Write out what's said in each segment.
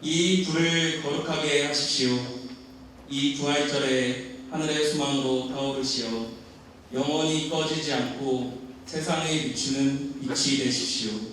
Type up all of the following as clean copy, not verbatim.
이 불을 거룩하게 하십시오. 이 부활절에 하늘의 소망으로 타오르시어 영원히 꺼지지 않고 세상에 비추는 빛이 되십시오.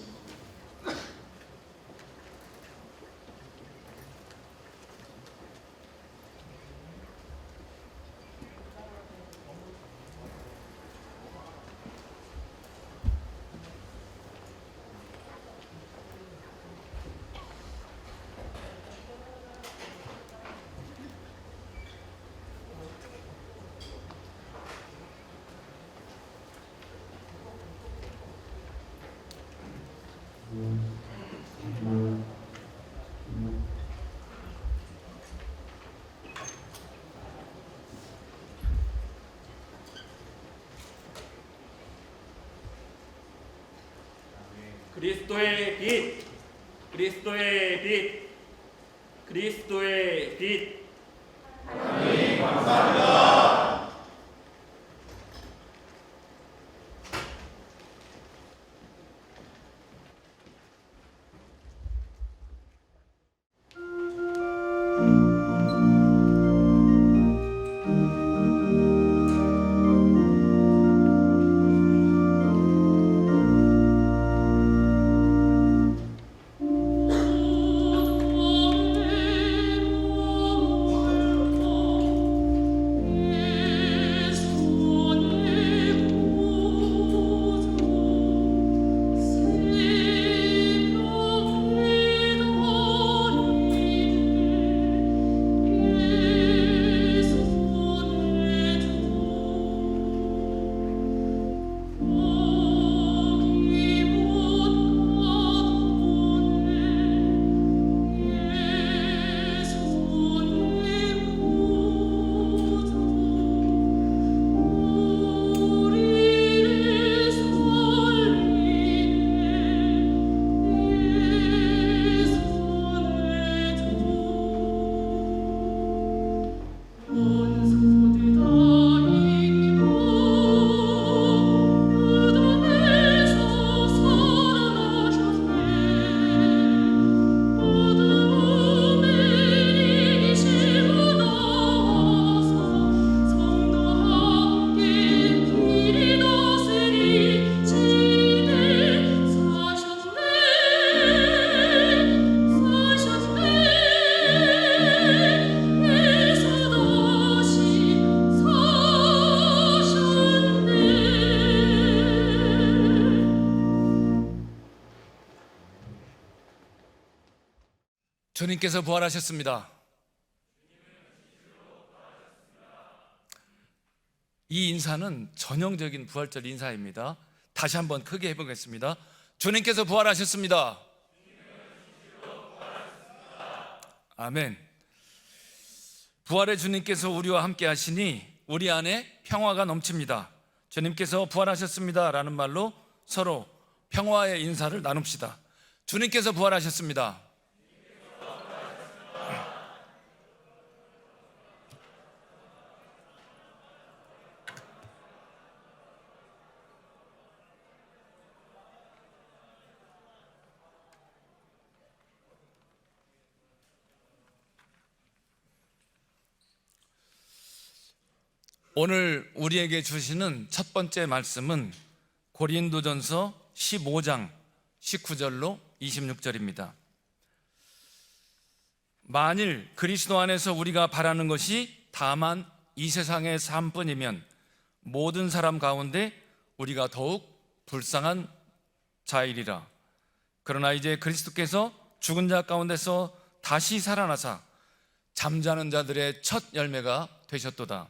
그리스도의 빛, 그리스도의 빛, 그리스도의 빛. 하나님 감사합니다. 주님께서 부활하셨습니다. 이 인사는 전형적인 부활절 인사입니다. 다시 한번 크게 해보겠습니다. 주님께서 부활하셨습니다. 아멘. 부활의 주님께서 우리와 함께 하시니 우리 안에 평화가 넘칩니다. 주님께서 부활하셨습니다 라는 말로 서로 평화의 인사를 나눕시다. 주님께서 부활하셨습니다. 오늘 우리에게 주시는 첫 번째 말씀은 고린도전서 15장 19절로 26절입니다. 만일 그리스도 안에서 우리가 바라는 것이 다만 이 세상의 삶뿐이면 모든 사람 가운데 우리가 더욱 불쌍한 자이리라. 그러나 이제 그리스도께서 죽은 자 가운데서 다시 살아나사 잠자는 자들의 첫 열매가 되셨도다.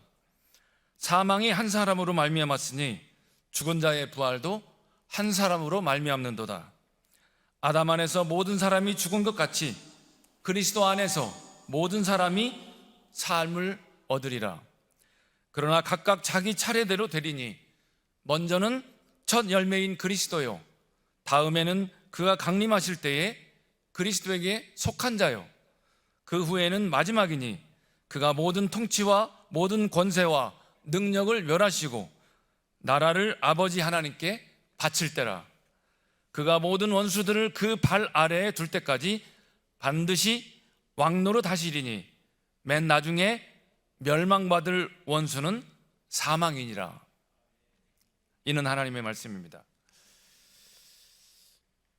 사망이 한 사람으로 말미암았으니 죽은 자의 부활도 한 사람으로 말미암는도다. 아담 안에서 모든 사람이 죽은 것 같이 그리스도 안에서 모든 사람이 삶을 얻으리라. 그러나 각각 자기 차례대로 되리니 먼저는 첫 열매인 그리스도요, 다음에는 그가 강림하실 때에 그리스도에게 속한 자요, 그 후에는 마지막이니 그가 모든 통치와 모든 권세와 능력을 멸하시고 나라를 아버지 하나님께 바칠 때라. 그가 모든 원수들을 그 발 아래에 둘 때까지 반드시 왕노로 다시리니 맨 나중에 멸망받을 원수는 사망이니라. 이는 하나님의 말씀입니다.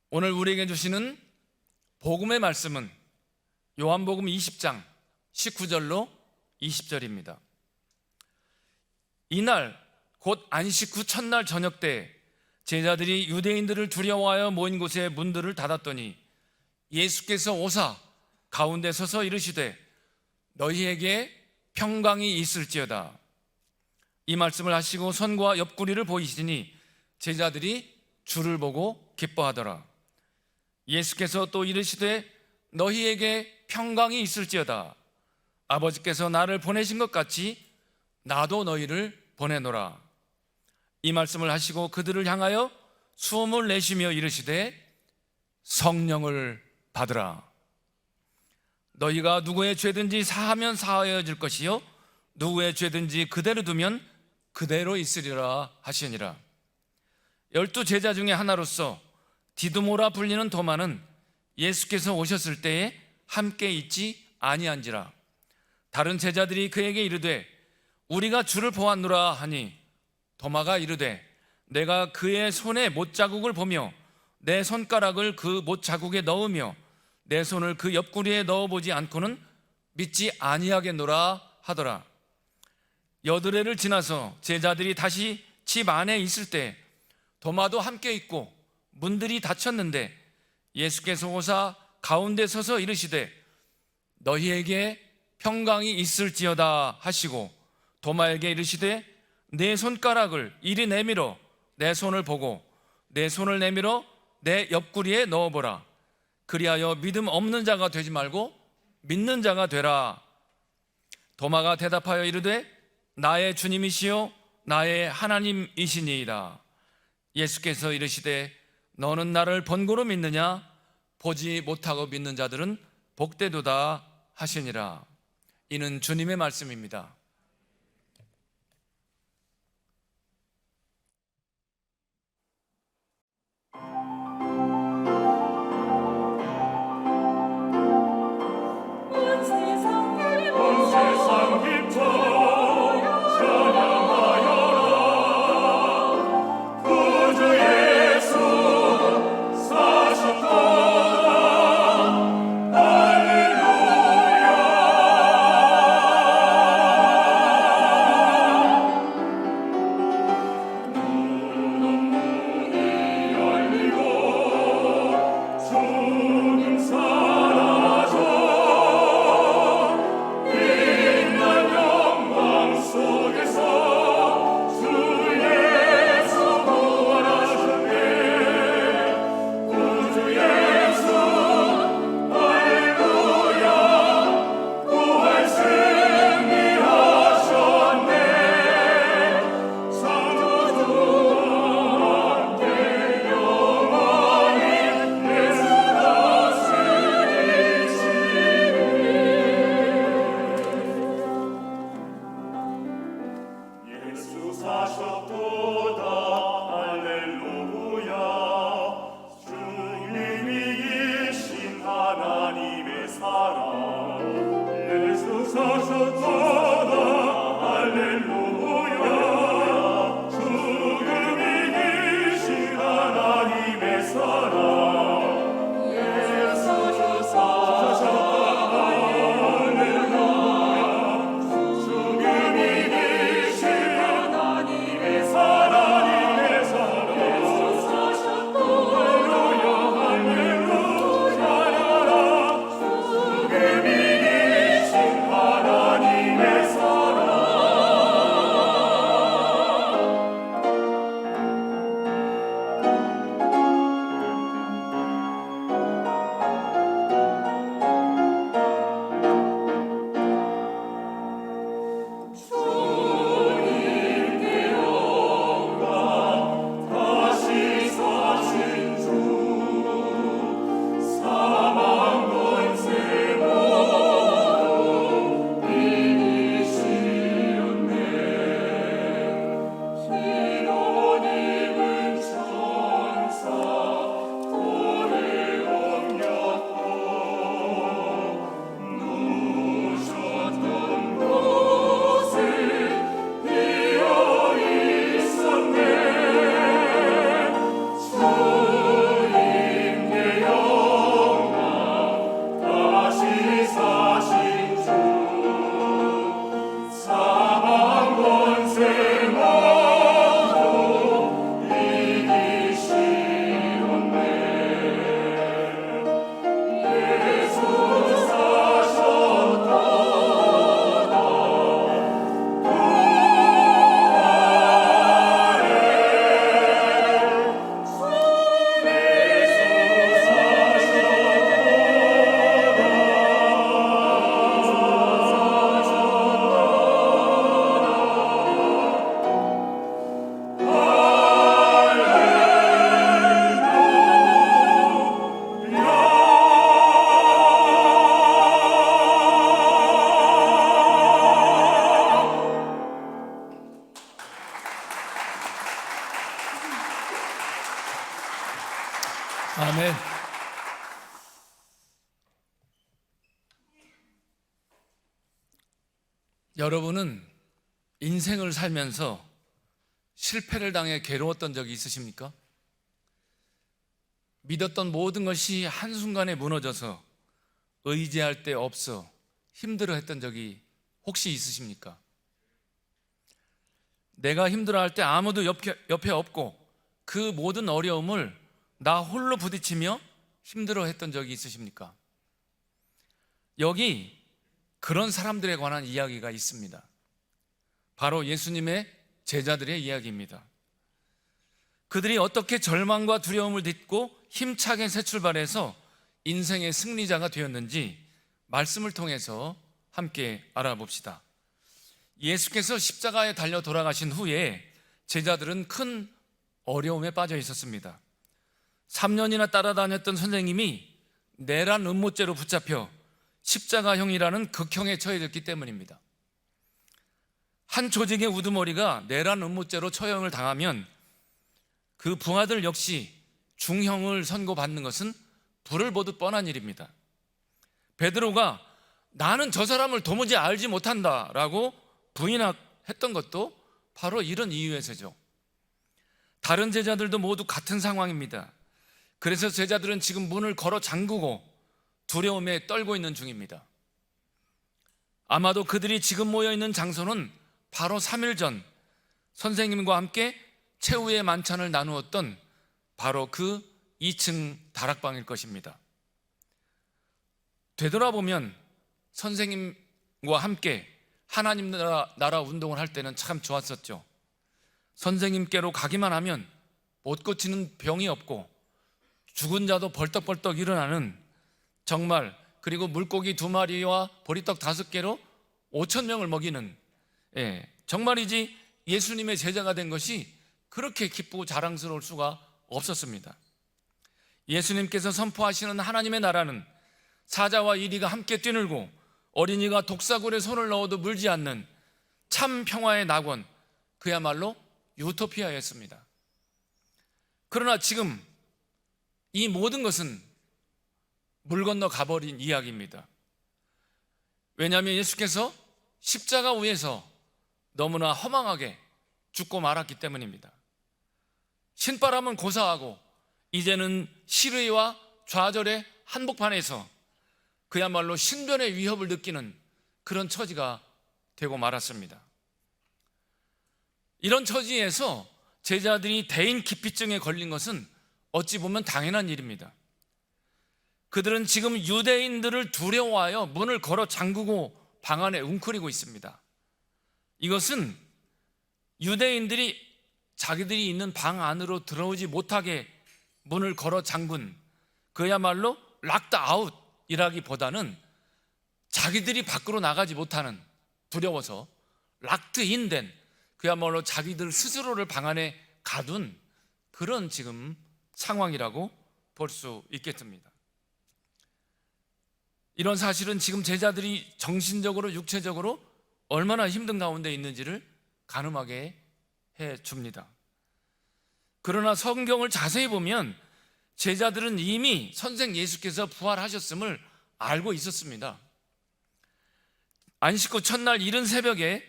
오늘 우리에게 주시는 복음의 말씀은 요한복음 20장 19절로 20절입니다. 이날 곧 안식 후 첫날 저녁 때 제자들이 유대인들을 두려워하여 모인 곳에 문들을 닫았더니 예수께서 오사 가운데 서서 이르시되 너희에게 평강이 있을지어다. 이 말씀을 하시고 손과 옆구리를 보이시니 제자들이 주를 보고 기뻐하더라. 예수께서 또 이르시되 너희에게 평강이 있을지어다. 아버지께서 나를 보내신 것 같이 나도 너희를 보내노라. 이 말씀을 하시고 그들을 향하여 숨을 내쉬며 이르시되 성령을 받으라. 너희가 누구의 죄든지 사하면 사하여질 것이요 누구의 죄든지 그대로 두면 그대로 있으리라 하시니라. 12 제자 중에 하나로서 디두모라 불리는 도마는 예수께서 오셨을 때에 함께 있지 아니한지라. 다른 제자들이 그에게 이르되 우리가 주를 보았노라 하니 도마가 이르되 내가 그의 손에 못자국을 보며 내 손가락을 그 못자국에 넣으며 내 손을 그 옆구리에 넣어보지 않고는 믿지 아니하겠노라 하더라. 여드레를 지나서 제자들이 다시 집 안에 있을 때 도마도 함께 있고 문들이 닫혔는데 예수께서 오사 가운데 서서 이르시되 너희에게 평강이 있을지어다 하시고 도마에게 이르시되 내 손가락을 이리 내밀어 내 손을 보고 내 손을 내밀어 내 옆구리에 넣어보라. 그리하여 믿음 없는 자가 되지 말고 믿는 자가 되라. 도마가 대답하여 이르되 나의 주님이시요 나의 하나님이시니이다. 예수께서 이르시되 너는 나를 본고로 믿느냐? 보지 못하고 믿는 자들은 복되도다 하시니라. 이는 주님의 말씀입니다. 하나님의 여러분은 인생을 살면서 실패를 당해 괴로웠던 적이 있으십니까? 믿었던 모든 것이 한순간에 무너져서 의지할 데 없어 힘들어했던 적이 혹시 있으십니까? 내가 힘들어할 때 아무도 옆에 없고 그 모든 어려움을 나 홀로 부딪히며 힘들어했던 적이 있으십니까? 여기 그런 사람들에 관한 이야기가 있습니다. 바로 예수님의 제자들의 이야기입니다. 그들이 어떻게 절망과 두려움을 딛고 힘차게 새 출발해서 인생의 승리자가 되었는지 말씀을 통해서 함께 알아봅시다. 예수께서 십자가에 달려 돌아가신 후에 제자들은 큰 어려움에 빠져 있었습니다. 3년이나 따라다녔던 선생님이 내란 음모죄로 붙잡혀 십자가형이라는 극형에 처해졌기 때문입니다. 한 조직의 우두머리가 내란 음모죄로 처형을 당하면 그 부하들 역시 중형을 선고받는 것은 불을 보듯 뻔한 일입니다. 베드로가 나는 저 사람을 도무지 알지 못한다라고 부인했던 것도 바로 이런 이유에서죠. 다른 제자들도 모두 같은 상황입니다. 그래서 제자들은 지금 문을 걸어 잠그고 두려움에 떨고 있는 중입니다. 아마도 그들이 지금 모여있는 장소는 바로 3일 전 선생님과 함께 최후의 만찬을 나누었던 바로 그 2층 다락방일 것입니다. 되돌아보면 선생님과 함께 하나님 나라 운동을 할 때는 참 좋았었죠. 선생님께로 가기만 하면 못 고치는 병이 없고 죽은 자도 벌떡벌떡 일어나는, 정말, 그리고 물고기 2마리와 보리떡 5개로 5,000명을 먹이는, 정말이지 예수님의 제자가 된 것이 그렇게 기쁘고 자랑스러울 수가 없었습니다. 예수님께서 선포하시는 하나님의 나라는 사자와 이리가 함께 뛰놀고 어린이가 독사굴에 손을 넣어도 물지 않는 참 평화의 낙원, 그야말로 유토피아였습니다. 그러나 지금 이 모든 것은 물 건너 가버린 이야기입니다. 왜냐하면 예수께서 십자가 위에서 너무나 허망하게 죽고 말았기 때문입니다. 신바람은 고사하고 이제는 시르이와 좌절의 한복판에서 그야말로 신변의 위협을 느끼는 그런 처지가 되고 말았습니다. 이런 처지에서 제자들이 대인 기피증에 걸린 것은 어찌 보면 당연한 일입니다. 그들은 지금 유대인들을 두려워하여 문을 걸어 잠그고 방 안에 웅크리고 있습니다. 이것은 유대인들이 자기들이 있는 방 안으로 들어오지 못하게 문을 걸어 잠근, 그야말로 락드아웃이라기보다는 자기들이 밖으로 나가지 못하는, 두려워서 락드인된, 그야말로 자기들 스스로를 방 안에 가둔 그런 지금 상황이라고 볼 수 있겠습니다. 이런 사실은 지금 제자들이 정신적으로 육체적으로 얼마나 힘든 가운데 있는지를 가늠하게 해줍니다. 그러나 성경을 자세히 보면 제자들은 이미 선생 예수께서 부활하셨음을 알고 있었습니다. 안식 후 첫날 이른 새벽에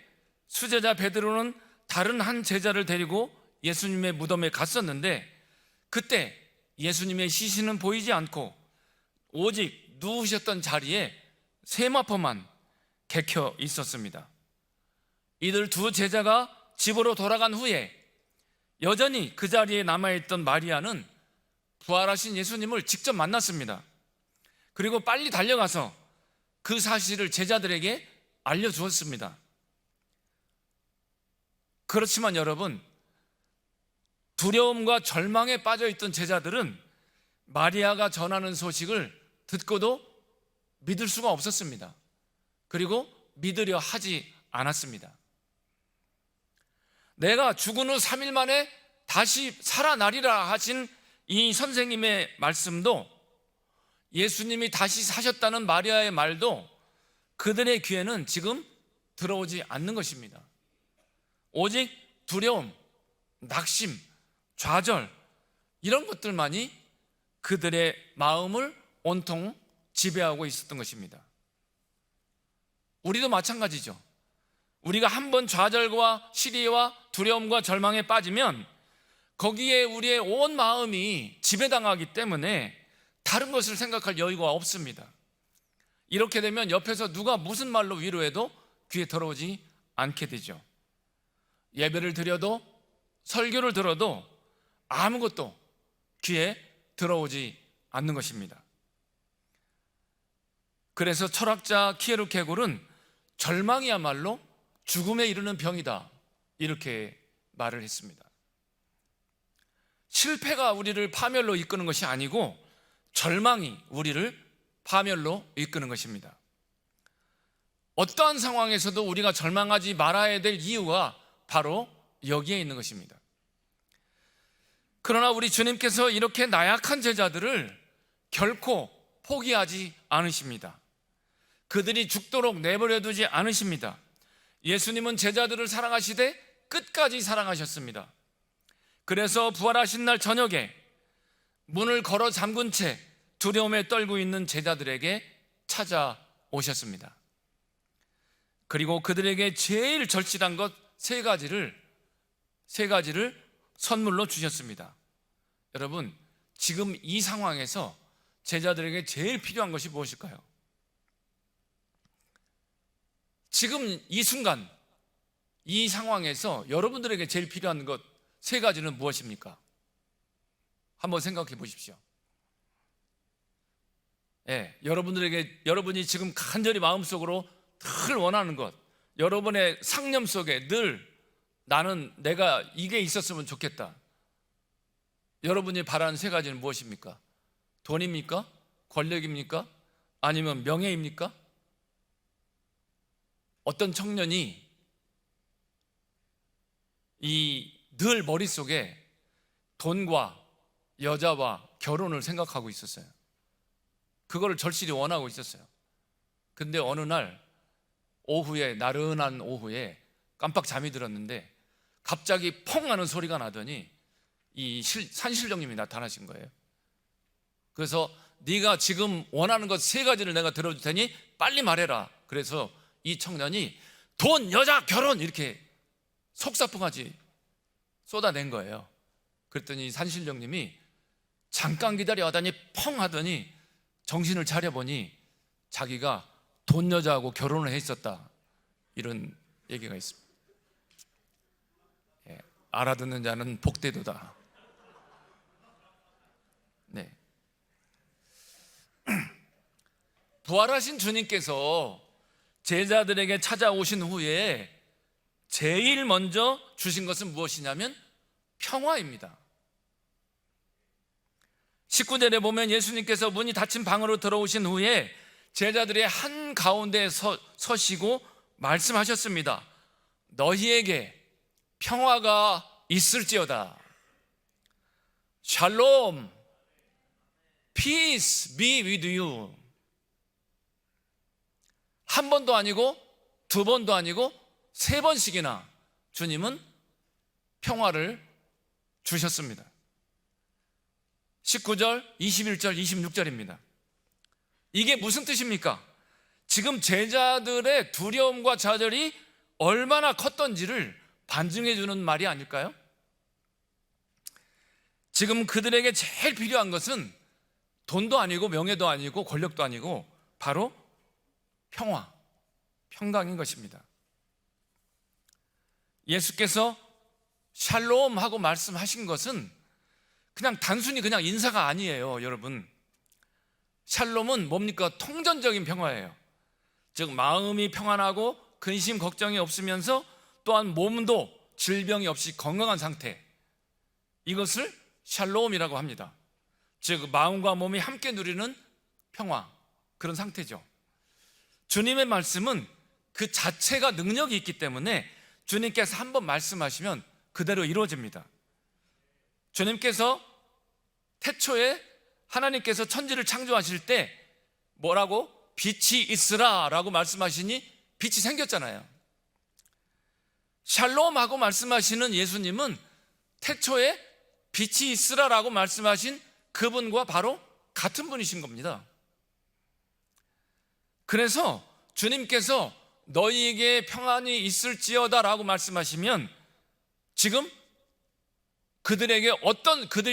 수제자 베드로는 다른 한 제자를 데리고 예수님의 무덤에 갔었는데, 그때 예수님의 시신은 보이지 않고 오직 누우셨던 자리에 세마포만 개켜 있었습니다. 이들 두 제자가 집으로 돌아간 후에 여전히 그 자리에 남아있던 마리아는 부활하신 예수님을 직접 만났습니다. 그리고 빨리 달려가서 그 사실을 제자들에게 알려주었습니다. 그렇지만 여러분, 두려움과 절망에 빠져있던 제자들은 마리아가 전하는 소식을 듣고도 믿을 수가 없었습니다. 그리고 믿으려 하지 않았습니다. 내가 죽은 후 3일 만에 다시 살아나리라 하신 이 선생님의 말씀도, 예수님이 다시 사셨다는 마리아의 말도 그들의 귀에는 지금 들어오지 않는 것입니다. 오직 두려움, 낙심, 좌절, 이런 것들만이 그들의 마음을 온통 지배하고 있었던 것입니다. 우리도 마찬가지죠. 우리가 한번 좌절과 시리와 두려움과 절망에 빠지면 거기에 우리의 온 마음이 지배당하기 때문에 다른 것을 생각할 여유가 없습니다. 이렇게 되면 옆에서 누가 무슨 말로 위로해도 귀에 들어오지 않게 되죠. 예배를 드려도 설교를 들어도 아무것도 귀에 들어오지 않는 것입니다. 그래서 철학자 키에르케고르는 절망이야말로 죽음에 이르는 병이다, 이렇게 말을 했습니다. 실패가 우리를 파멸로 이끄는 것이 아니고 절망이 우리를 파멸로 이끄는 것입니다. 어떠한 상황에서도 우리가 절망하지 말아야 될 이유가 바로 여기에 있는 것입니다. 그러나 우리 주님께서 이렇게 나약한 제자들을 결코 포기하지 않으십니다. 그들이 죽도록 내버려두지 않으십니다. 예수님은 제자들을 사랑하시되 끝까지 사랑하셨습니다. 그래서 부활하신 날 저녁에 문을 걸어 잠근 채 두려움에 떨고 있는 제자들에게 찾아오셨습니다. 그리고 그들에게 제일 절실한 것 세 가지를 선물로 주셨습니다. 여러분, 지금 이 상황에서 제자들에게 제일 필요한 것이 무엇일까요? 지금 이 순간, 이 상황에서 여러분들에게 제일 필요한 것 세 가지는 무엇입니까? 한번 생각해 보십시오. 여러분이 지금 간절히 마음속으로 늘 원하는 것, 여러분의 상념 속에 늘 나는 내가 이게 있었으면 좋겠다, 여러분이 바라는 세 가지는 무엇입니까? 돈입니까? 권력입니까? 아니면 명예입니까? 어떤 청년이 늘 머릿속에 돈과 여자와 결혼을 생각하고 있었어요. 그거를 절실히 원하고 있었어요. 근데 어느 날 오후에, 나른한 오후에 깜빡 잠이 들었는데 갑자기 펑 하는 소리가 나더니 이 산신령님이 나타나신 거예요. 그래서 네가 지금 원하는 것 세 가지를 내가 들어줄 테니 빨리 말해라. 그래서 이 청년이 돈, 여자, 결혼 이렇게 속사포같이 쏟아낸 거예요. 그랬더니 산신령님이 잠깐 기다려 하더니 펑 하더니 정신을 차려보니 자기가 돈, 여자하고 결혼을 했었다, 이런 얘기가 있습니다. 알아듣는 자는 복되도다. 네. 부활하신 주님께서 제자들에게 찾아오신 후에 제일 먼저 주신 것은 무엇이냐면 평화입니다. 19절에 보면 예수님께서 문이 닫힌 방으로 들어오신 후에 제자들의 한가운데 서시고 말씀하셨습니다. 너희에게 평화가 있을지어다. 샬롬, peace be with you. 한 번도 아니고 두 번도 아니고 세 번씩이나 주님은 평화를 주셨습니다. 19절, 21절, 26절입니다. 이게 무슨 뜻입니까? 지금 제자들의 두려움과 좌절이 얼마나 컸던지를 반증해 주는 말이 아닐까요? 지금 그들에게 제일 필요한 것은 돈도 아니고 명예도 아니고 권력도 아니고 바로 평화, 평강인 것입니다. 예수께서 샬롬 하고 말씀하신 것은 그냥 단순히 그냥 인사가 아니에요, 여러분. 샬롬은 뭡니까? 통전적인 평화예요. 즉 마음이 평안하고 근심 걱정이 없으면서 또한 몸도 질병이 없이 건강한 상태, 이것을 샬롬이라고 합니다. 즉 마음과 몸이 함께 누리는 평화, 그런 상태죠. 주님의 말씀은 그 자체가 능력이 있기 때문에 주님께서 한번 말씀하시면 그대로 이루어집니다. 주님께서 태초에 하나님께서 천지를 창조하실 때 뭐라고? 빛이 있으라 라고 말씀하시니 빛이 생겼잖아요. 샬롬하고 말씀하시는 예수님은 태초에 빛이 있으라 라고 말씀하신 그분과 바로 같은 분이신 겁니다. 그래서 주님께서 너희에게 평안이 있을지어다라고 말씀하시면 지금 그들이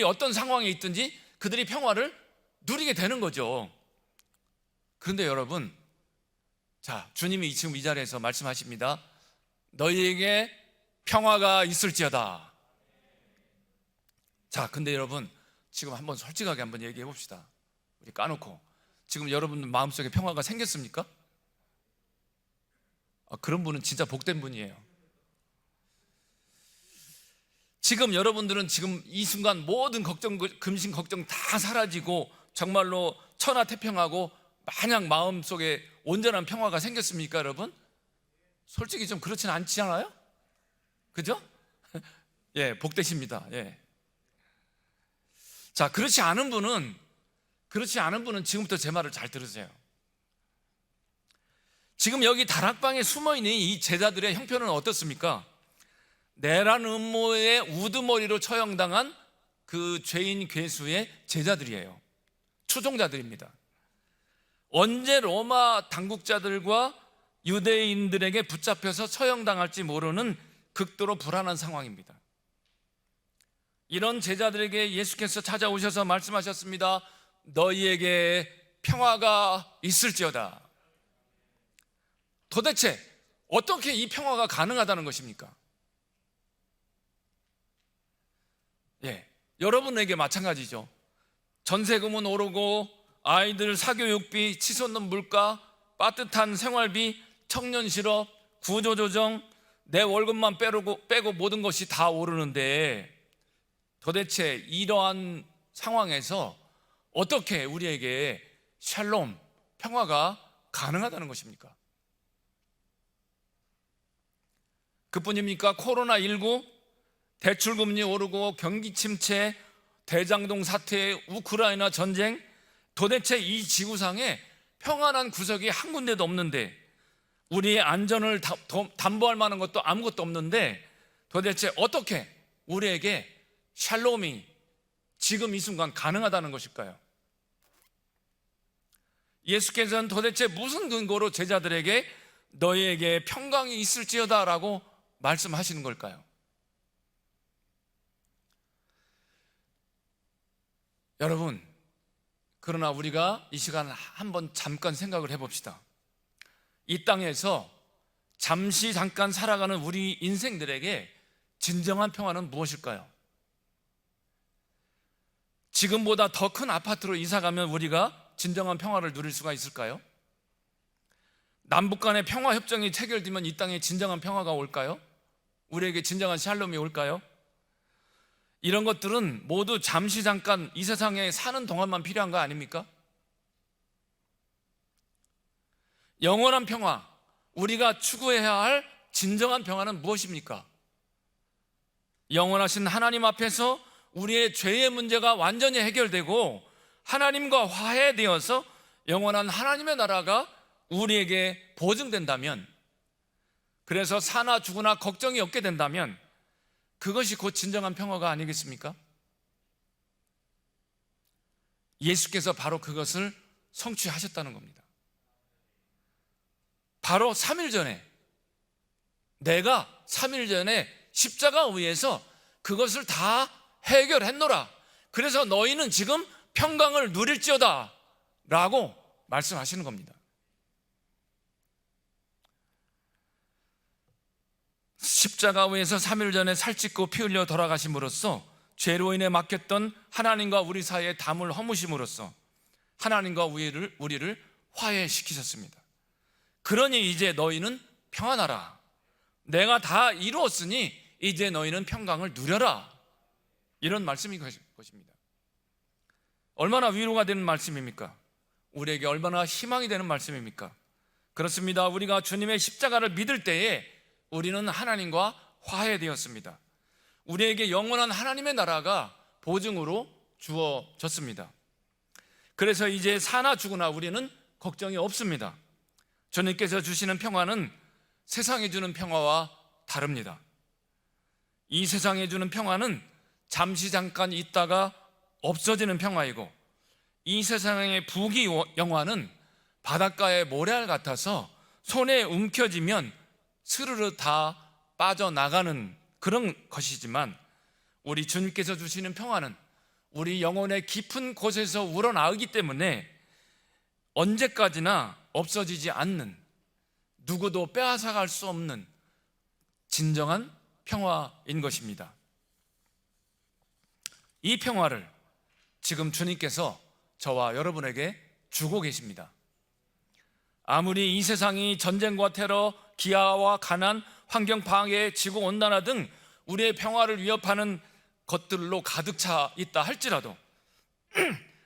어떤 상황에 있든지 그들이 평화를 누리게 되는 거죠. 그런데 여러분, 자, 주님이 지금 이 자리에서 말씀하십니다. 너희에게 평화가 있을지어다. 자, 근데 여러분, 지금 한번 솔직하게 한번 얘기해 봅시다. 우리 까놓고 지금 여러분 마음속에 평화가 생겼습니까? 그런 분은 진짜 복된 분이에요. 지금 여러분들은 지금 이 순간 모든 걱정, 근심 걱정 다 사라지고 정말로 천하태평하고 마냥 마음속에 온전한 평화가 생겼습니까, 여러분? 솔직히 좀 그렇지는 않지 않아요? 그죠? 예, 복되십니다. 예. 자, 그렇지 않은 분은 지금부터 제 말을 잘 들으세요. 지금 여기 다락방에 숨어있는 이 제자들의 형편은 어떻습니까? 내란 음모의 우두머리로 처형당한 그 죄인 괴수의 제자들이에요. 추종자들입니다. 언제 로마 당국자들과 유대인들에게 붙잡혀서 처형당할지 모르는 극도로 불안한 상황입니다. 이런 제자들에게 예수께서 찾아오셔서 말씀하셨습니다. 너희에게 평화가 있을지어다. 도대체 어떻게 이 평화가 가능하다는 것입니까? 예, 여러분에게 마찬가지죠. 전세금은 오르고 아이들 사교육비, 치솟는 물가, 빠듯한 생활비, 청년 실업, 구조조정, 내 월급만 빼고 모든 것이 다 오르는데 도대체 이러한 상황에서 어떻게 우리에게 샬롬, 평화가 가능하다는 것입니까? 그뿐입니까? 코로나19, 대출금리 오르고 경기 침체, 대장동 사태, 우크라이나 전쟁, 도대체 이 지구상에 평안한 구석이 한 군데도 없는데, 우리의 안전을 담보할 만한 것도 아무것도 없는데 도대체 어떻게 우리에게 샬롬이 지금 이 순간 가능하다는 것일까요? 예수께서는 도대체 무슨 근거로 제자들에게 너희에게 평강이 있을지어다 라고 말씀하시는 걸까요? 여러분, 그러나 우리가 이 시간 한번 잠깐 생각을 해봅시다. 이 땅에서 잠깐 살아가는 우리 인생들에게 진정한 평화는 무엇일까요? 지금보다 더 큰 아파트로 이사가면 우리가 진정한 평화를 누릴 수가 있을까요? 남북 간의 평화협정이 체결되면 이 땅에 진정한 평화가 올까요? 우리에게 진정한 샬롬이 올까요? 이런 것들은 모두 잠깐 이 세상에 사는 동안만 필요한 거 아닙니까? 영원한 평화, 우리가 추구해야 할 진정한 평화는 무엇입니까? 영원하신 하나님 앞에서 우리의 죄의 문제가 완전히 해결되고 하나님과 화해되어서 영원한 하나님의 나라가 우리에게 보증된다면, 그래서 사나 죽으나 걱정이 없게 된다면 그것이 곧 진정한 평화가 아니겠습니까? 예수께서 바로 그것을 성취하셨다는 겁니다. 바로 3일 전에, 내가 3일 전에 십자가 위에서 그것을 다 해결했노라. 그래서 너희는 지금 평강을 누릴지어다 라고 말씀하시는 겁니다. 십자가 위에서 3일 전에 살찢고 피 흘려 돌아가심으로써 죄로 인해 막혔던 하나님과 우리 사이의 담을 허무심으로써 하나님과 우리를 화해시키셨습니다. 그러니 이제 너희는 평안하라. 내가 다 이루었으니 이제 너희는 평강을 누려라. 이런 말씀인 것입니다. 얼마나 위로가 되는 말씀입니까? 우리에게 얼마나 희망이 되는 말씀입니까? 그렇습니다. 우리가 주님의 십자가를 믿을 때에 우리는 하나님과 화해되었습니다. 우리에게 영원한 하나님의 나라가 보증으로 주어졌습니다. 그래서 이제 사나 죽으나 우리는 걱정이 없습니다. 주님께서 주시는 평화는 세상에 주는 평화와 다릅니다. 이 세상에 주는 평화는 잠깐 있다가 없어지는 평화이고, 이 세상의 부귀영화는 바닷가의 모래알 같아서 손에 움켜쥐면 스르르 다 빠져나가는 그런 것이지만, 우리 주님께서 주시는 평화는 우리 영혼의 깊은 곳에서 우러나오기 때문에 언제까지나 없어지지 않는, 누구도 빼앗아갈 수 없는 진정한 평화인 것입니다. 이 평화를 지금 주님께서 저와 여러분에게 주고 계십니다. 아무리 이 세상이 전쟁과 테러, 기아와 가난, 환경 파괴, 지구 온난화 등 우리의 평화를 위협하는 것들로 가득 차 있다 할지라도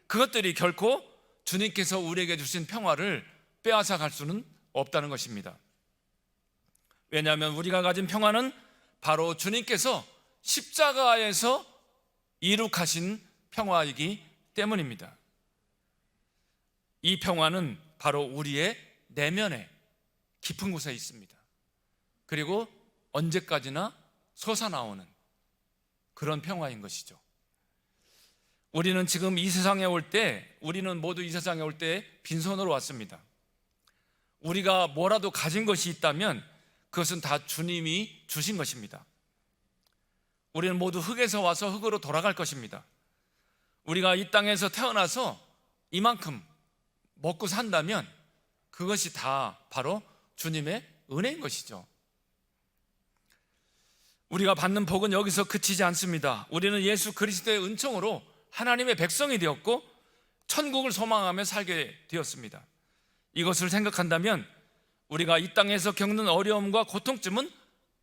그것들이 결코 주님께서 우리에게 주신 평화를 빼앗아 갈 수는 없다는 것입니다. 왜냐하면 우리가 가진 평화는 바로 주님께서 십자가에서 이룩하신 평화이기 때문입니다. 이 평화는 바로 우리의 내면에 깊은 곳에 있습니다. 그리고 언제까지나 솟아나오는 그런 평화인 것이죠. 우리는 지금 이 세상에 올 때, 우리는 모두 이 세상에 올 때 빈손으로 왔습니다. 우리가 뭐라도 가진 것이 있다면 그것은 다 주님이 주신 것입니다. 우리는 모두 흙에서 와서 흙으로 돌아갈 것입니다. 우리가 이 땅에서 태어나서 이만큼 먹고 산다면 그것이 다 바로 주님의 은혜인 것이죠. 우리가 받는 복은 여기서 그치지 않습니다. 우리는 예수 그리스도의 은총으로 하나님의 백성이 되었고 천국을 소망하며 살게 되었습니다. 이것을 생각한다면 우리가 이 땅에서 겪는 어려움과 고통쯤은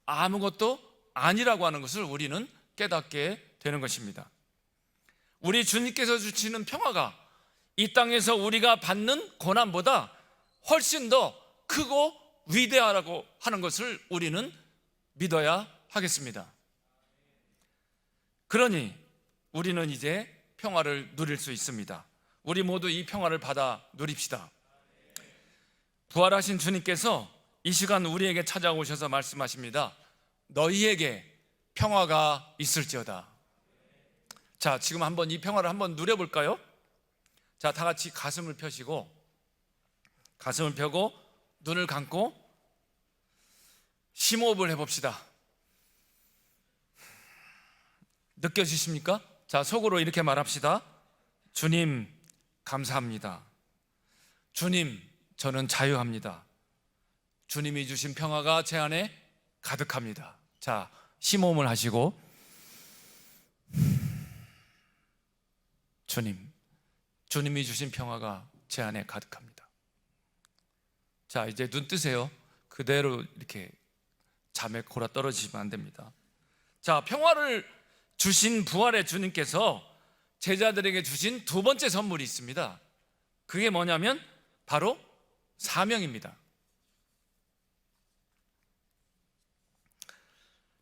아무것도 아니라고 하는 것을 우리는 깨닫게 되는 것입니다. 우리 주님께서 주시는 평화가 이 땅에서 우리가 받는 고난보다 훨씬 더 크고 위대하다고 하는 것을 우리는 믿어야 하겠습니다. 그러니 우리는 이제 평화를 누릴 수 있습니다. 우리 모두 이 평화를 받아 누립시다. 부활하신 주님께서 이 시간 우리에게 찾아오셔서 말씀하십니다. 너희에게 평화가 있을지어다. 자, 지금 한번 이 평화를 한번 누려볼까요? 자, 다 같이 가슴을 펴시고, 가슴을 펴고 눈을 감고 심호흡을 해봅시다. 느껴지십니까? 자, 속으로 이렇게 말합시다. 주님, 감사합니다. 주님, 저는 자유합니다. 주님이 주신 평화가 제 안에 가득합니다. 자, 심호흡을 하시고, 주님이 주신 평화가 제 안에 가득합니다. 자, 이제 눈 뜨세요. 그대로 이렇게 잠에 골아 떨어지시면 안 됩니다. 자, 평화를 주신 부활의 주님께서 제자들에게 주신 두 번째 선물이 있습니다. 그게 뭐냐면 바로 사명입니다.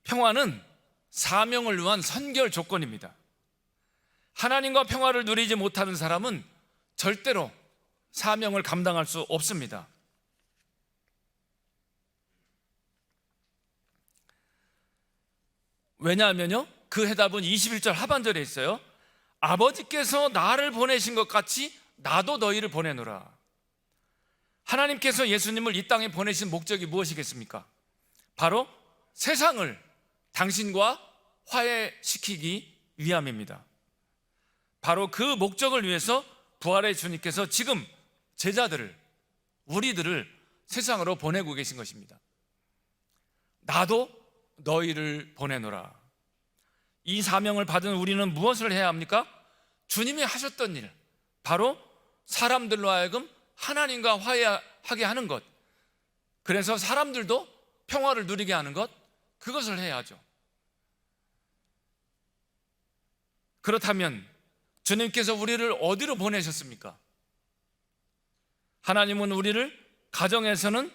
평화는 사명을 위한 선결 조건입니다. 하나님과 평화를 누리지 못하는 사람은 절대로 사명을 감당할 수 없습니다. 왜냐하면요, 그 해답은 21절 하반절에 있어요. 아버지께서 나를 보내신 것 같이 나도 너희를 보내노라. 하나님께서 예수님을 이 땅에 보내신 목적이 무엇이겠습니까? 바로 세상을 당신과 화해시키기 위함입니다. 바로 그 목적을 위해서 부활의 주님께서 지금 제자들을, 우리들을 세상으로 보내고 계신 것입니다. 나도 너희를 보내노라. 이 사명을 받은 우리는 무엇을 해야 합니까? 주님이 하셨던 일, 바로 사람들로 하여금 하나님과 화해하게 하는 것, 그래서 사람들도 평화를 누리게 하는 것, 그것을 해야죠. 그렇다면 주님께서 우리를 어디로 보내셨습니까? 하나님은 우리를 가정에서는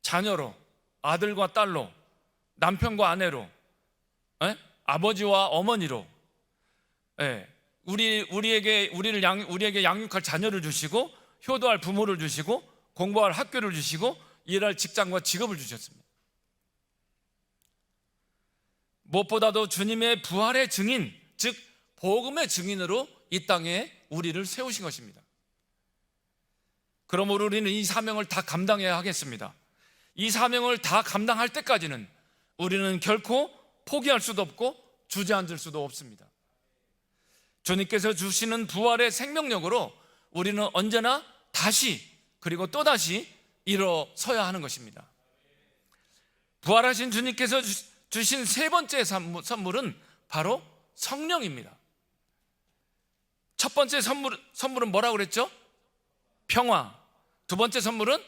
자녀로, 아들과 딸로, 남편과 아내로, 아버지와 어머니로, 우리에게 양육할 자녀를 주시고, 효도할 부모를 주시고, 공부할 학교를 주시고, 일할 직장과 직업을 주셨습니다. 무엇보다도 주님의 부활의 증인, 즉 복음의 증인으로 이 땅에 우리를 세우신 것입니다. 그러므로 우리는 이 사명을 다 감당해야 하겠습니다. 이 사명을 다 감당할 때까지는 우리는 결코 포기할 수도 없고 주저앉을 수도 없습니다. 주님께서 주시는 부활의 생명력으로 우리는 언제나 다시 그리고 또다시 일어서야 하는 것입니다. 부활하신 주님께서 주신 세 번째 선물은 바로 성령입니다. 첫 번째 선물은 뭐라고 그랬죠? 평화. 두 번째 선물은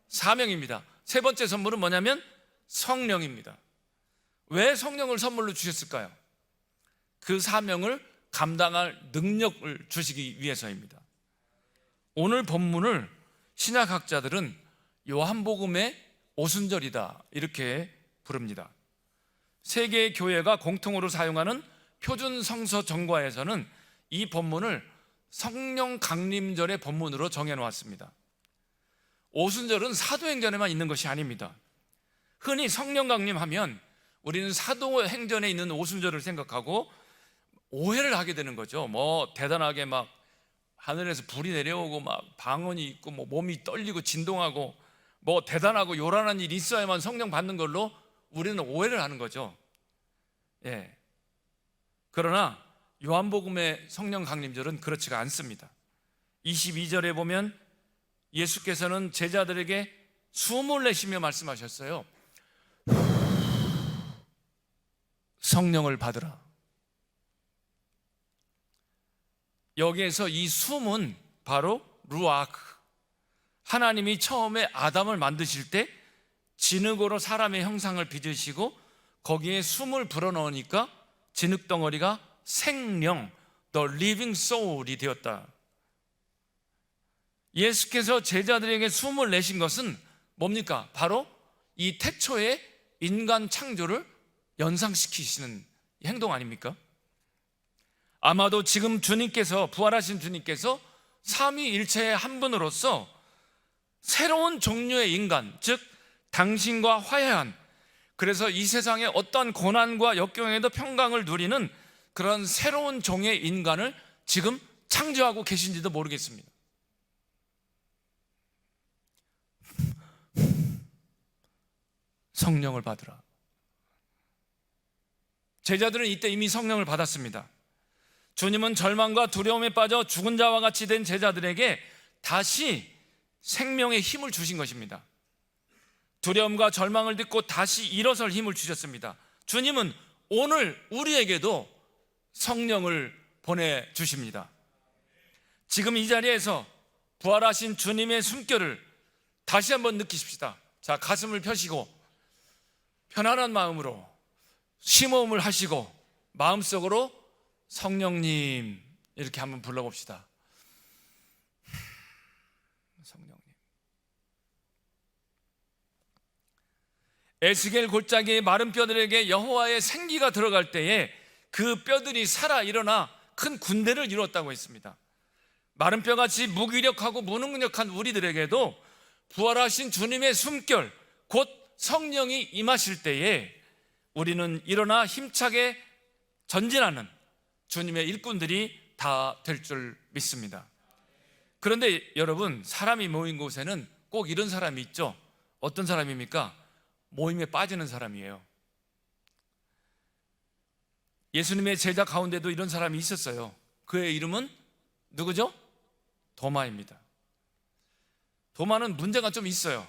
사명입니다. 세 번째 선물은 뭐냐면 성령입니다. 왜 성령을 선물로 주셨을까요? 그 사명을 감당할 능력을 주시기 위해서입니다. 오늘 본문을 신약학자들은 요한복음의 오순절이다 이렇게 부릅니다. 세계 교회가 공통으로 사용하는 표준 성서 정과에서는 이 본문을 성령 강림절의 본문으로 정해 놓았습니다. 오순절은 사도행전에만 있는 것이 아닙니다. 흔히 성령 강림하면 우리는 사도행전에 있는 오순절을 생각하고 오해를 하게 되는 거죠. 뭐 대단하게 막 하늘에서 불이 내려오고 막 방언이 있고 뭐 몸이 떨리고 진동하고 뭐 대단하고 요란한 일이 있어야만 성령 받는 걸로 우리는 오해를 하는 거죠. 예. 그러나 요한복음의 성령 강림절은 그렇지가 않습니다. 22절에 보면 예수께서는 제자들에게 숨을 내쉬며 말씀하셨어요. 성령을 받으라. 여기에서 이 숨은 바로 루아크. 하나님이 처음에 아담을 만드실 때 진흙으로 사람의 형상을 빚으시고 거기에 숨을 불어넣으니까 진흙 덩어리가 생령, the living soul이 되었다. 예수께서 제자들에게 숨을 내신 것은 뭡니까? 바로 이 태초의 인간 창조를 연상시키시는 행동 아닙니까? 아마도 지금 주님께서, 부활하신 주님께서 삼위일체의 한 분으로서 새로운 종류의 인간, 즉 당신과 화해한, 그래서 이 세상의 어떤 고난과 역경에도 평강을 누리는 그런 새로운 종의 인간을 지금 창조하고 계신지도 모르겠습니다. 성령을 받으라. 제자들은 이때 이미 성령을 받았습니다. 주님은 절망과 두려움에 빠져 죽은 자와 같이 된 제자들에게 다시 생명의 힘을 주신 것입니다. 두려움과 절망을 딛고 다시 일어설 힘을 주셨습니다. 주님은 오늘 우리에게도 성령을 보내주십니다. 지금 이 자리에서 부활하신 주님의 숨결을 다시 한번 느끼십시다. 자, 가슴을 펴시고 편안한 마음으로 심호흡을 하시고 마음속으로 성령님 이렇게 한번 불러봅시다. 성령님. 에스겔 골짜기의 마른 뼈들에게 여호와의 생기가 들어갈 때에 그 뼈들이 살아 일어나 큰 군대를 이루었다고 했습니다. 마른 뼈같이 무기력하고 무능력한 우리들에게도 부활하신 주님의 숨결, 곧 성령이 임하실 때에 우리는 일어나 힘차게 전진하는 주님의 일꾼들이 다 될 줄 믿습니다. 그런데 여러분, 사람이 모인 곳에는 꼭 이런 사람이 있죠. 어떤 사람입니까? 모임에 빠지는 사람이에요. 예수님의 제자 가운데도 이런 사람이 있었어요. 그의 이름은 누구죠? 도마입니다. 도마는 문제가 좀 있어요.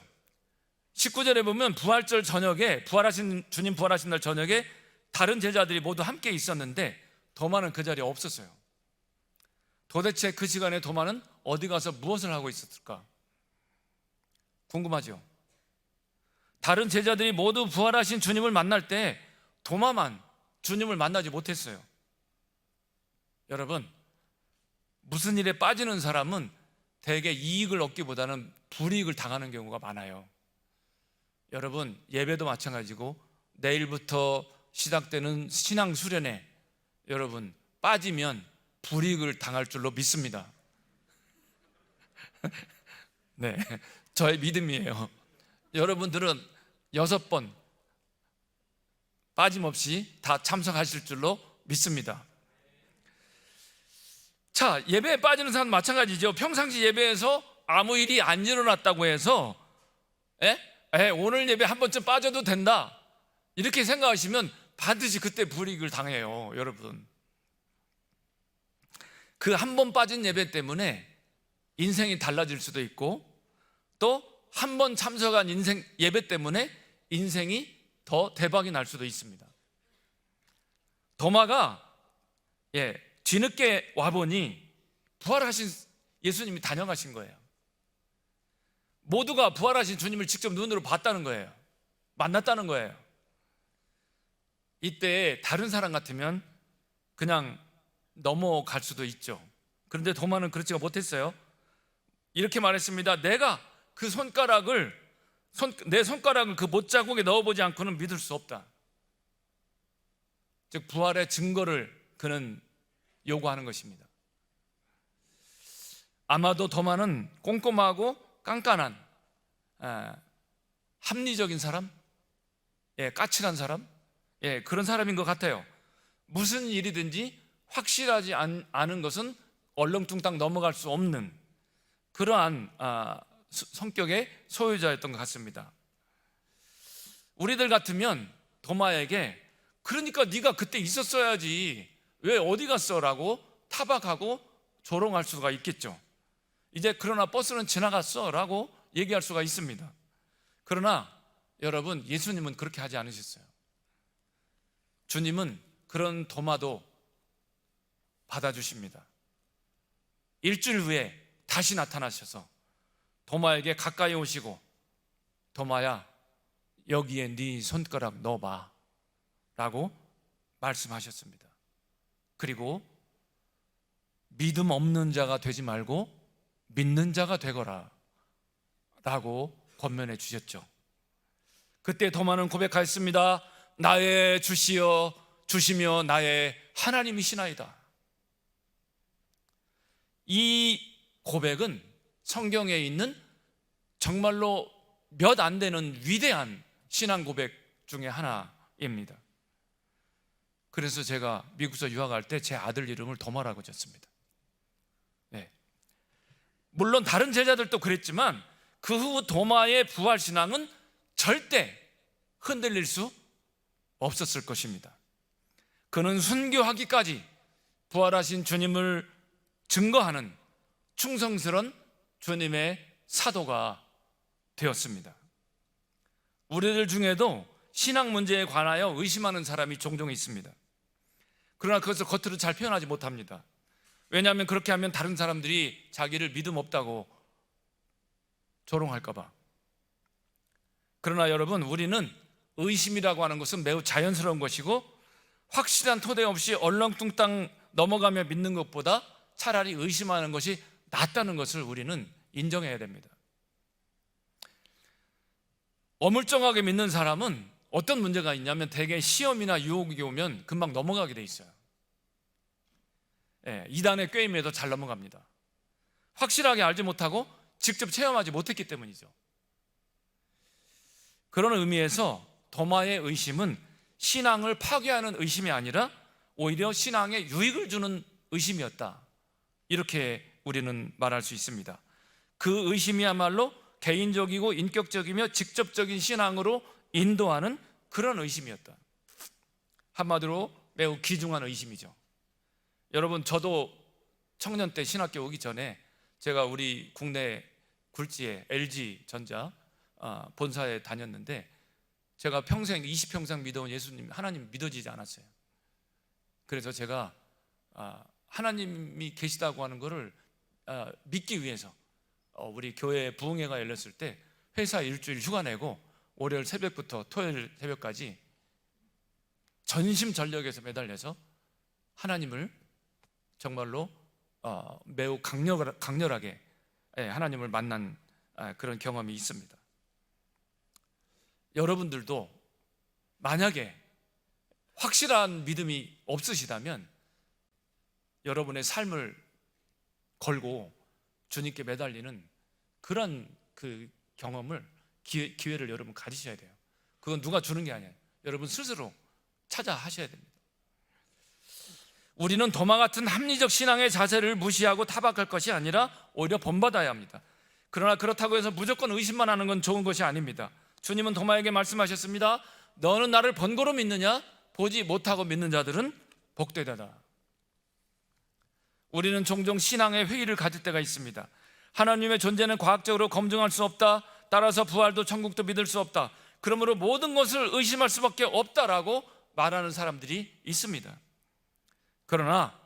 19절에 보면 부활절 저녁에, 주님 부활하신 날 저녁에 다른 제자들이 모두 함께 있었는데 도마는 그 자리에 없었어요. 도대체 그 시간에 도마는 어디 가서 무엇을 하고 있었을까? 궁금하죠? 다른 제자들이 모두 부활하신 주님을 만날 때 도마만 주님을 만나지 못했어요. 여러분, 무슨 일에 빠지는 사람은 대개 이익을 얻기보다는 불이익을 당하는 경우가 많아요. 여러분, 예배도 마찬가지고 내일부터 시작되는 신앙 수련회, 여러분 빠지면 불이익을 당할 줄로 믿습니다. 네, 저의 믿음이에요. 여러분들은 6번 빠짐없이 다 참석하실 줄로 믿습니다. 자, 예배에 빠지는 사람 마찬가지죠. 평상시 예배에서 아무 일이 안 일어났다고 해서 오늘 예배 한 번쯤 빠져도 된다 이렇게 생각하시면 반드시 그때 불이익을 당해요. 여러분, 그 한 번 빠진 예배 때문에 인생이 달라질 수도 있고, 또 한 번 참석한 인생 예배 때문에 인생이 더 대박이 날 수도 있습니다. 도마가 뒤늦게 와보니 부활하신 예수님이 다녀가신 거예요. 모두가 부활하신 주님을 직접 눈으로 봤다는 거예요. 만났다는 거예요. 이때 다른 사람 같으면 그냥 넘어갈 수도 있죠. 그런데 도마는 그렇지가 못했어요. 이렇게 말했습니다. 내가 그 내 손가락을 그 못자국에 넣어보지 않고는 믿을 수 없다. 즉 부활의 증거를 그는 요구하는 것입니다. 아마도 도마는 꼼꼼하고 깐깐한 합리적인 사람, 까칠한 사람, 그런 사람인 것 같아요. 무슨 일이든지 확실하지 않은 것은 얼렁뚱땅 넘어갈 수 없는 그러한 성격의 소유자였던 것 같습니다. 우리들 같으면 도마에게 그러니까 네가 그때 있었어야지 왜 어디 갔어? 라고 타박하고 조롱할 수가 있겠죠. 이제 그러나 버스는 지나갔어 라고 얘기할 수가 있습니다. 그러나 여러분, 예수님은 그렇게 하지 않으셨어요. 주님은 그런 도마도 받아주십니다. 일주일 후에 다시 나타나셔서 도마에게 가까이 오시고, 도마야 여기에 네 손가락 넣어봐 라고 말씀하셨습니다. 그리고 믿음 없는 자가 되지 말고 믿는 자가 되거라 라고 권면해 주셨죠. 그때 도마는 고백하였습니다. 나의 주시여 주시며 나의 하나님이시나이다. 이 고백은 성경에 있는 정말로 몇 안 되는 위대한 신앙 고백 중에 하나입니다. 그래서 제가 미국에서 유학할 때 제 아들 이름을 도마라고 지었습니다. 물론 다른 제자들도 그랬지만 그 후 도마의 부활 신앙은 절대 흔들릴 수 없었을 것입니다. 그는 순교하기까지 부활하신 주님을 증거하는 충성스러운 주님의 사도가 되었습니다. 우리들 중에도 신앙 문제에 관하여 의심하는 사람이 종종 있습니다. 그러나 그것을 겉으로 잘 표현하지 못합니다. 왜냐하면 그렇게 하면 다른 사람들이 자기를 믿음 없다고 조롱할까 봐. 그러나 여러분, 우리는 의심이라고 하는 것은 매우 자연스러운 것이고, 확실한 토대 없이 얼렁뚱땅 넘어가며 믿는 것보다 차라리 의심하는 것이 낫다는 것을 우리는 인정해야 됩니다. 어물쩡하게 믿는 사람은 어떤 문제가 있냐면 대개 시험이나 유혹이 오면 금방 넘어가게 돼 있어요. 이단의 꾀임에도 잘 넘어갑니다. 확실하게 알지 못하고 직접 체험하지 못했기 때문이죠. 그런 의미에서 도마의 의심은 신앙을 파괴하는 의심이 아니라 오히려 신앙에 유익을 주는 의심이었다, 이렇게 우리는 말할 수 있습니다. 그 의심이야말로 개인적이고 인격적이며 직접적인 신앙으로 인도하는 그런 의심이었다. 한마디로 매우 귀중한 의심이죠. 여러분, 저도 청년 때 신학교 오기 전에 제가 우리 국내 굴지의 LG전자 본사에 다녔는데, 제가 평생 20평생 믿어온 예수님, 하나님 믿어지지 않았어요. 그래서 제가 하나님이 계시다고 하는 것을 믿기 위해서 우리 교회 부흥회가 열렸을 때 회사 일주일 휴가 내고 월요일 새벽부터 토요일 새벽까지 전심전력에서 매달려서 하나님을 정말로 매우 강렬하게 하나님을 만난 그런 경험이 있습니다. 여러분들도 만약에 확실한 믿음이 없으시다면 여러분의 삶을 걸고 주님께 매달리는 그런 그 경험을 기회를 여러분 가지셔야 돼요. 그건 누가 주는 게 아니에요. 여러분 스스로 찾아 하셔야 됩니다. 우리는 도마 같은 합리적 신앙의 자세를 무시하고 타박할 것이 아니라 오히려 본받아야 합니다. 그러나 그렇다고 해서 무조건 의심만 하는 건 좋은 것이 아닙니다. 주님은 도마에게 말씀하셨습니다. 너는 나를 번거로 믿느냐? 보지 못하고 믿는 자들은 복되다. 우리는 종종 신앙의 회의를 가질 때가 있습니다. 하나님의 존재는 과학적으로 검증할 수 없다. 따라서 부활도 천국도 믿을 수 없다. 그러므로 모든 것을 의심할 수밖에 없다라고 말하는 사람들이 있습니다. 그러나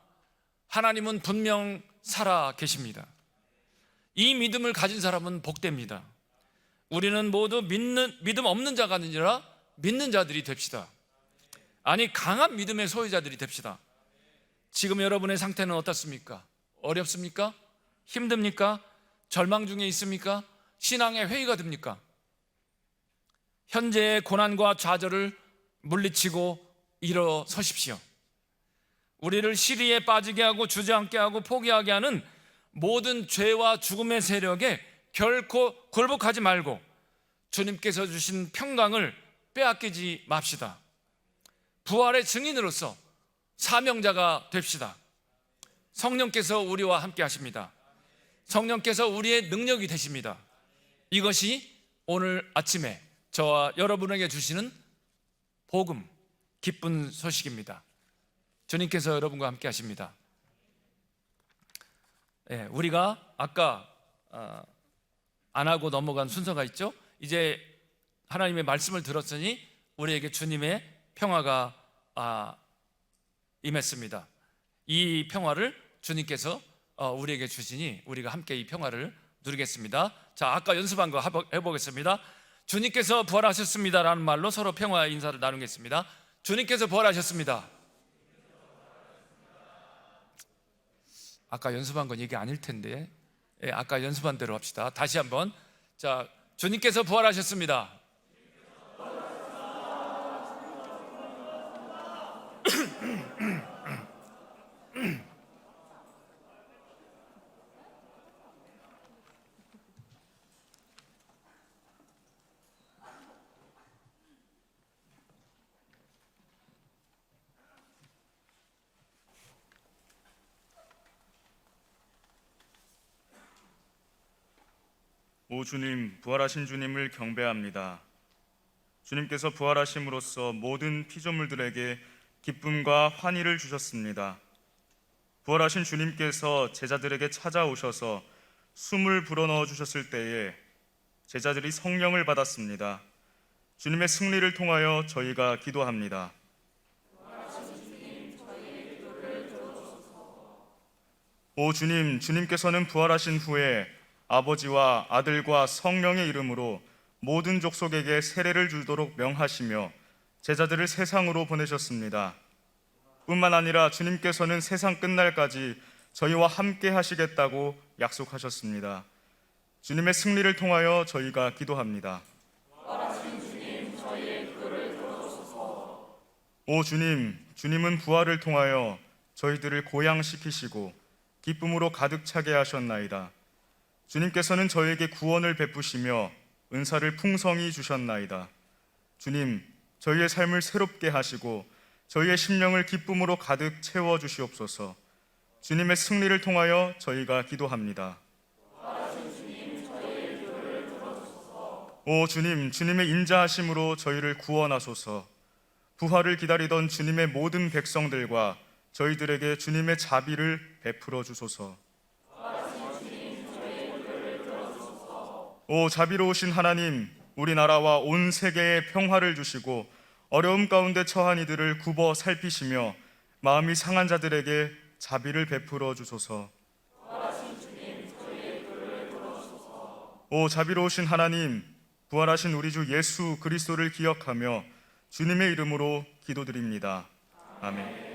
하나님은 분명 살아 계십니다. 이 믿음을 가진 사람은 복됩니다. 우리는 모두 믿음 없는 자가 아니라 믿는 자들이 됩시다. 아니, 강한 믿음의 소유자들이 됩시다. 지금 여러분의 상태는 어떻습니까? 어렵습니까? 힘듭니까? 절망 중에 있습니까? 신앙의 회의가 됩니까? 현재의 고난과 좌절을 물리치고 일어서십시오. 우리를 시리에 빠지게 하고 주저앉게 하고 포기하게 하는 모든 죄와 죽음의 세력에 결코 굴복하지 말고 주님께서 주신 평강을 빼앗기지 맙시다. 부활의 증인으로서 사명자가 됩시다. 성령께서 우리와 함께 하십니다. 성령께서 우리의 능력이 되십니다. 이것이 오늘 아침에 저와 여러분에게 주시는 복음, 기쁜 소식입니다. 주님께서 여러분과 함께 하십니다. 우리가 아까 안 하고 넘어간 순서가 있죠. 이제 하나님의 말씀을 들었으니 우리에게 주님의 평화가 임했습니다. 이 평화를 주님께서 우리에게 주시니 우리가 함께 이 평화를 누리겠습니다. 자, 아까 연습한 거 해보겠습니다. 주님께서 부활하셨습니다 라는 말로 서로 평화의 인사를 나누겠습니다. 주님께서 부활하셨습니다. 아까 연습한 건 얘기 아닐 텐데, 아까 연습한 대로 합시다. 다시 한번. 자, 주님께서 부활하셨습니다. 오 주님, 부활하신 주님을 경배합니다. 주님께서 부활하심으로써 모든 피조물들에게 기쁨과 환희를 주셨습니다. 부활하신 주님께서 제자들에게 찾아오셔서 숨을 불어넣어 주셨을 때에 제자들이 성령을 받았습니다. 주님의 승리를 통하여 저희가 기도합니다. 오 주님, 주님께서는 부활하신 후에 아버지와 아들과 성령의 이름으로 모든 족속에게 세례를 주도록 명하시며 제자들을 세상으로 보내셨습니다. 뿐만 아니라 주님께서는 세상 끝날까지 저희와 함께 하시겠다고 약속하셨습니다. 주님의 승리를 통하여 저희가 기도합니다. 오 주님, 주님은 부활을 통하여 저희들을 고양시키시고 기쁨으로 가득 차게 하셨나이다. 주님께서는 저에게 구원을 베푸시며 은사를 풍성히 주셨나이다. 주님, 저희의 삶을 새롭게 하시고 저희의 심령을 기쁨으로 가득 채워 주시옵소서. 주님의 승리를 통하여 저희가 기도합니다. 오 주님, 주님의 인자하심으로 저희를 구원하소서. 부활을 기다리던 주님의 모든 백성들과 저희들에게 주님의 자비를 베풀어 주소서. 오 자비로우신 하나님, 우리나라와 온 세계에 평화를 주시고 어려움 가운데 처한 이들을 굽어 살피시며 마음이 상한 자들에게 자비를 베풀어 주소서. 오 자비로우신 하나님, 부활하신 우리 주 예수 그리스도를 기억하며 주님의 이름으로 기도드립니다. 아멘.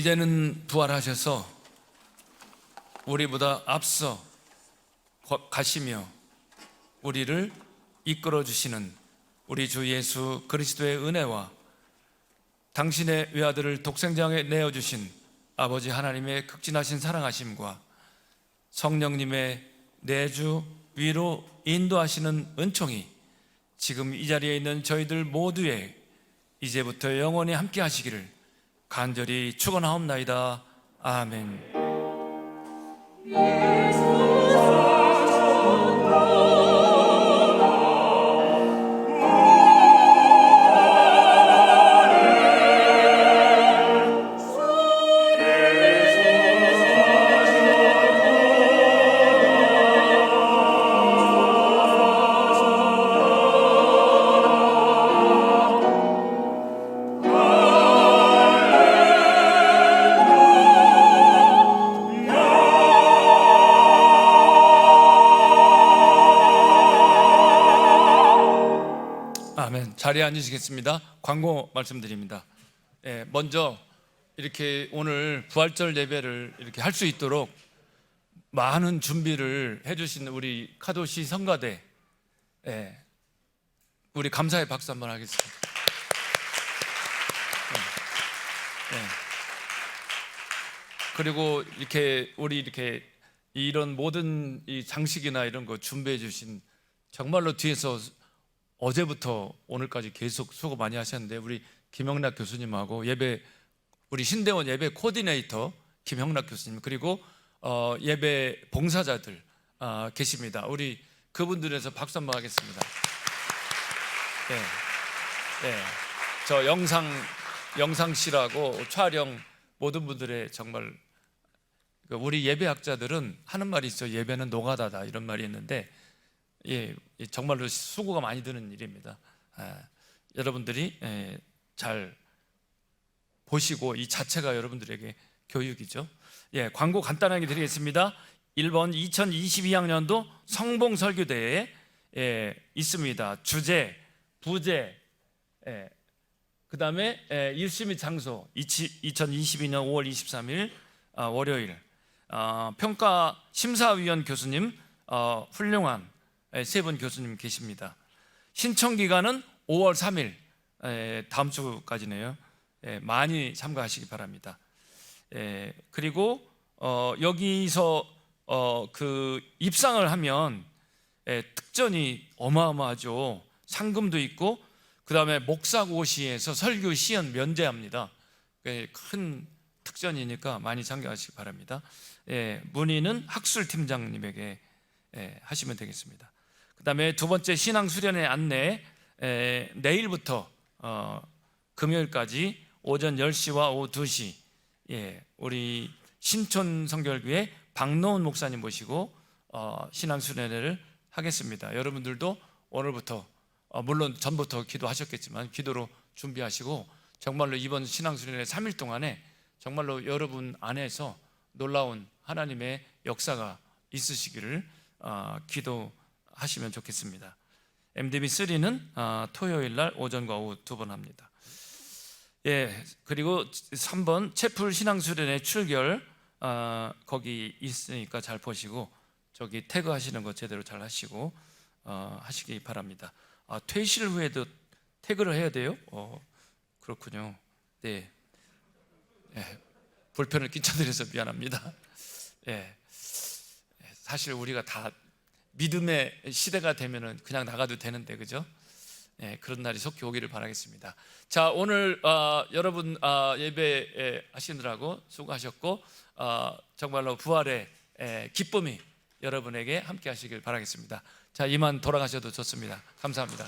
이제는 부활하셔서 우리보다 앞서 가시며 우리를 이끌어 주시는 우리 주 예수 그리스도의 은혜와 당신의 외아들을 독생장에 내어주신 아버지 하나님의 극진하신 사랑하심과 성령님의 내주 위로 인도하시는 은총이 지금 이 자리에 있는 저희들 모두에 이제부터 영원히 함께 하시기를 간절히 축원하옵나이다. 아멘. 아멘. 자리에 앉으시겠습니다. 광고 말씀드립니다. 먼저 이렇게 오늘 부활절 예배를 이렇게 할 수 있도록 많은 준비를 해주신 우리 카도시 성가대, 우리 감사의 박수 한번 하겠습니다. 그리고 이렇게 우리 이렇게 이런 모든 이 장식이나 이런 거 준비해 주신 정말로 뒤에서 어제부터 오늘까지 계속 수고 많이 하셨는데 우리 김형락 교수님하고 우리 신대원 예배 코디네이터 김형락 교수님 그리고 예배 봉사자들 계십니다. 우리 그분들에서 박수 한번 하겠습니다. 저 영상실하고 촬영 모든 분들의 정말 우리 예배학자들은 하는 말이 있어요. 예배는 노가다다 이런 말이 있는데 정말로 수고가 많이 드는 일입니다. 여러분들이 잘 보시고 이 자체가 여러분들에게 교육이죠. 광고 간단하게 드리겠습니다. 1번 2022학년도 성봉설교대회에 있습니다. 주제, 부제, 그 다음에 일시 및 장소 2022년 5월 23일 월요일 평가 심사위원 교수님 훌륭한 세 분 교수님 계십니다. 신청 기간은 5월 3일 다음 주까지네요. 많이 참가하시기 바랍니다. 그리고 여기서 그 입상을 하면 특전이 어마어마하죠. 상금도 있고 그 다음에 목사고시에서 설교 시연 면제합니다. 큰 특전이니까 많이 참가하시기 바랍니다. 문의는 학술팀장님에게 하시면 되겠습니다. 그 다음에 두 번째 신앙수련회 안내 내일부터 금요일까지 오전 10시와 오후 2시 우리 신촌 성결교회 박노은 목사님 모시고 신앙수련회를 하겠습니다. 여러분들도 오늘부터 물론 전부터 기도하셨겠지만 기도로 준비하시고 정말로 이번 신앙수련회 3일 동안에 정말로 여러분 안에서 놀라운 하나님의 역사가 있으시기를 기도하시면 좋겠습니다. MDB3는 토요일 날 오전과 오후 2번 합니다. 그리고 3번 채플 신앙수련회 출결 거기 있으니까 잘 보시고 저기 태그 하시는 거 제대로 잘 하시고 하시기 바랍니다. 퇴실 후에도 태그를 해야 돼요? 그렇군요. 불편을 끼쳐드려서 미안합니다. 사실 우리가 다 믿음의 시대가 되면은 그냥 나가도 되는데 그죠? 그런 날이 속히 오기를 바라겠습니다. 자, 오늘 여러분 예배 하시느라고 수고하셨고 정말로 부활의 기쁨이 여러분에게 함께 하시길 바라겠습니다. 자, 이만 돌아가셔도 좋습니다. 감사합니다.